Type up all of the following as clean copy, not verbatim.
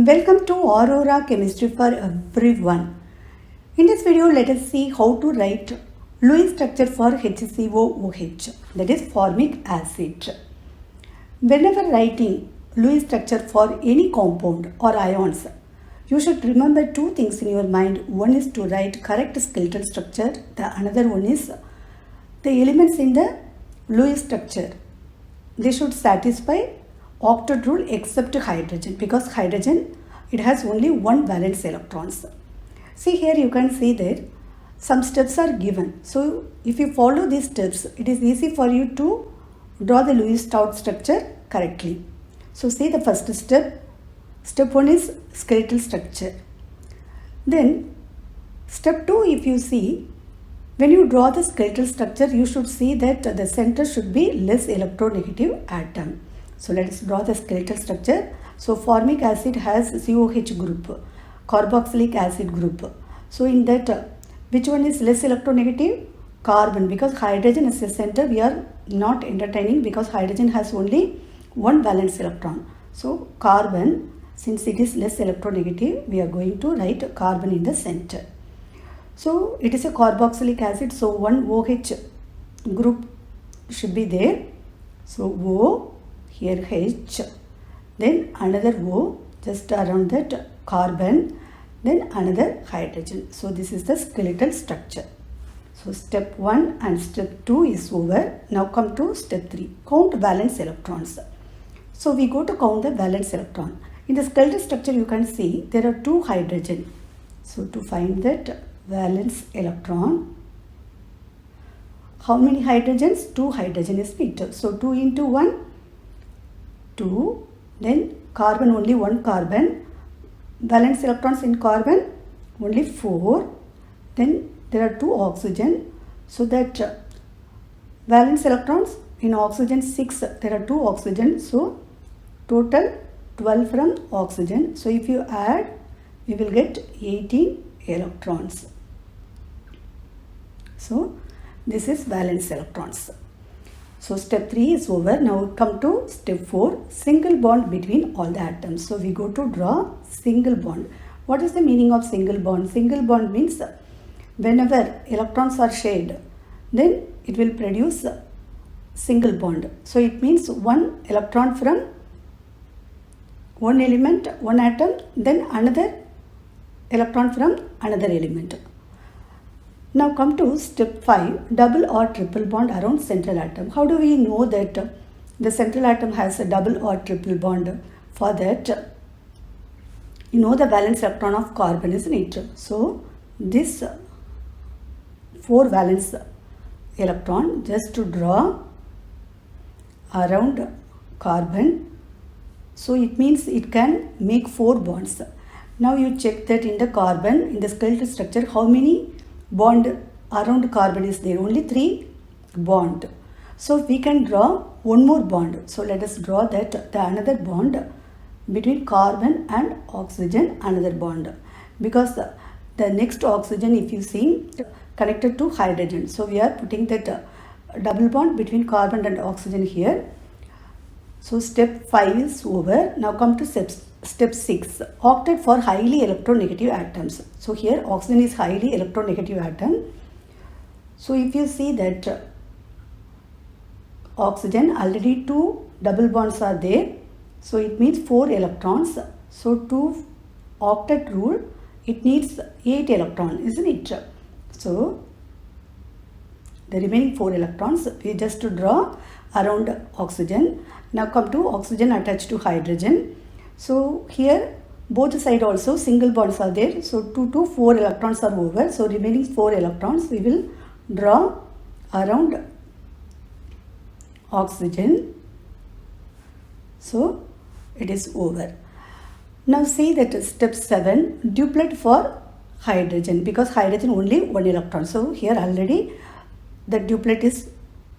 Welcome to Aurora Chemistry for everyone. In this video, let us see how to write Lewis structure for HCOOH, that is formic acid. Whenever writing Lewis structure for any compound or ions, you should remember two things in your mind. One is to write correct skeletal structure. The another one is the elements in the Lewis structure. They should satisfy octet rule except hydrogen, because hydrogen, it has only one valence electrons. See here, you can see that some steps are given. So if you follow these steps, it is easy for you to draw the Lewis structure correctly. So see the first step. Step 1 is skeletal structure. Then step 2, if you see, when you draw the skeletal structure, you should see that the center should be less electronegative atom. So let us draw the skeletal structure. So formic acid has COH group, carboxylic acid group. So in that, which one is less electronegative? Carbon, because hydrogen is the center we are not entertaining, because hydrogen has only one valence electron. So carbon, since it is less electronegative, we are going to write carbon in the center. So it is a carboxylic acid, so one OH group should be there. So O, here H, then another O just around that carbon, then another hydrogen. So this is the skeletal structure. So step 1 and step 2 is over. Now come to step 3, count valence electrons. So we go to count the valence electron. In the skeletal structure you can see there are 2 hydrogen. So to find that valence electron, how many hydrogens? 2 hydrogen is needed. So 2 into 1, 2, then carbon, only 1 carbon, valence electrons in carbon only 4, then there are 2 oxygen, so that valence electrons in oxygen 6, there are 2 oxygen, so total 12 from oxygen. So if you add, we will get 18 electrons. So this is valence electrons. So step 3 is over. Now come to step 4, single bond between all the atoms. So we go to draw single bond. What is the meaning of single bond? Single bond means whenever electrons are shared, then it will produce single bond. So it means one electron from one element, one atom, then another electron from another element. Now come to step 5, double or triple bond around central atom. How do we know that the central atom has a double or triple bond? For that, you know the valence electron of carbon, isn't it? So this 4 valence electron, just to draw around carbon. So it means it can make 4 bonds. Now you check that in the carbon, in the skeletal structure, how many bond around carbon is there? Only 3 bond. So we can draw one more bond. So let us draw that the another bond between carbon and oxygen, another bond, because the next oxygen, if you see, connected to hydrogen. So we are putting that double bond between carbon and oxygen here. So step 5 is over. Now come to step 6, octet for highly electronegative atoms. So here oxygen is highly electronegative atom. So if you see that oxygen, already 2 double bonds are there. So it means 4 electrons. So to octet rule, it needs 8 electrons, isn't it? So the remaining 4 electrons, we just draw around oxygen. Now come to oxygen attached to hydrogen. So here both side also single bonds are there. So 2 to 4 electrons are over. So remaining 4 electrons we will draw around oxygen. So it is over. Now see that step 7, duplet for hydrogen, because hydrogen only 1 electron. So here already the duplet is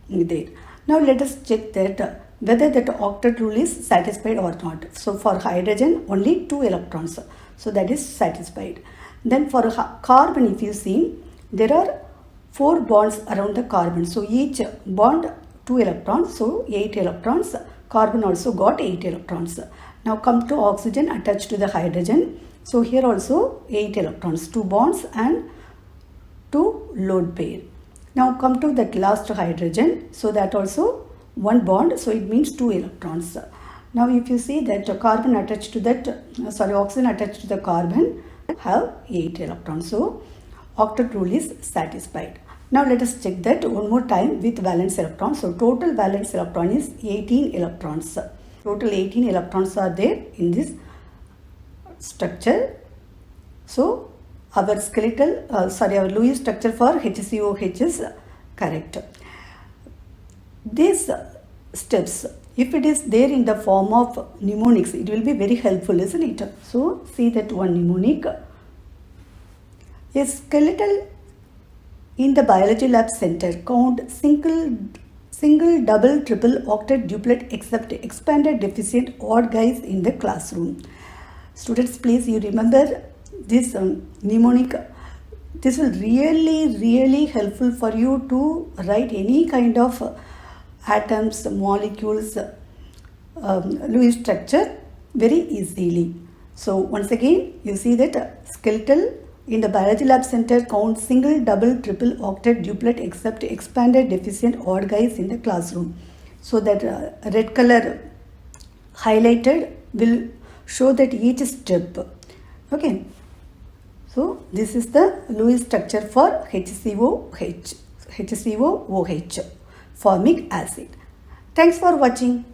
there. Now let us check that whether that octet rule is satisfied or not. So for hydrogen only 2 electrons, so that is satisfied. Then for carbon, if you see, there are 4 bonds around the carbon. So each bond 2 electrons, so 8 electrons. Carbon also got 8 electrons. Now come to oxygen attached to the hydrogen. So here also 8 electrons, 2 bonds and 2 load pair. Now come to that last hydrogen. So that also 1 bond. So it means 2 electrons. Now if you see that carbon attached to that, oxygen attached to the carbon have 8 electrons. So octet rule is satisfied. Now let us check that one more time with valence electrons. So total valence electron is 18 electrons. Total 18 electrons are there in this structure. So our skeletal, our Lewis structure for HCOH is correct. These steps, if it is there in the form of mnemonics, it will be very helpful, isn't it? So see that one mnemonic. A skeletal in the biology lab center count single, double, triple, octet, duplet, except expanded, deficient, odd guys in the classroom. Students, please you remember this mnemonic. This will really helpful for you to write any kind of atoms, molecules, Lewis structure very easily. So once again you see that skeletal in the biology lab center count single, double, triple, octet, duplet, except expanded, deficient, odd guys in the classroom. So that red color highlighted will show that each step. Okay. So this is the Lewis structure for HCOH, formic acid. Thanks for watching.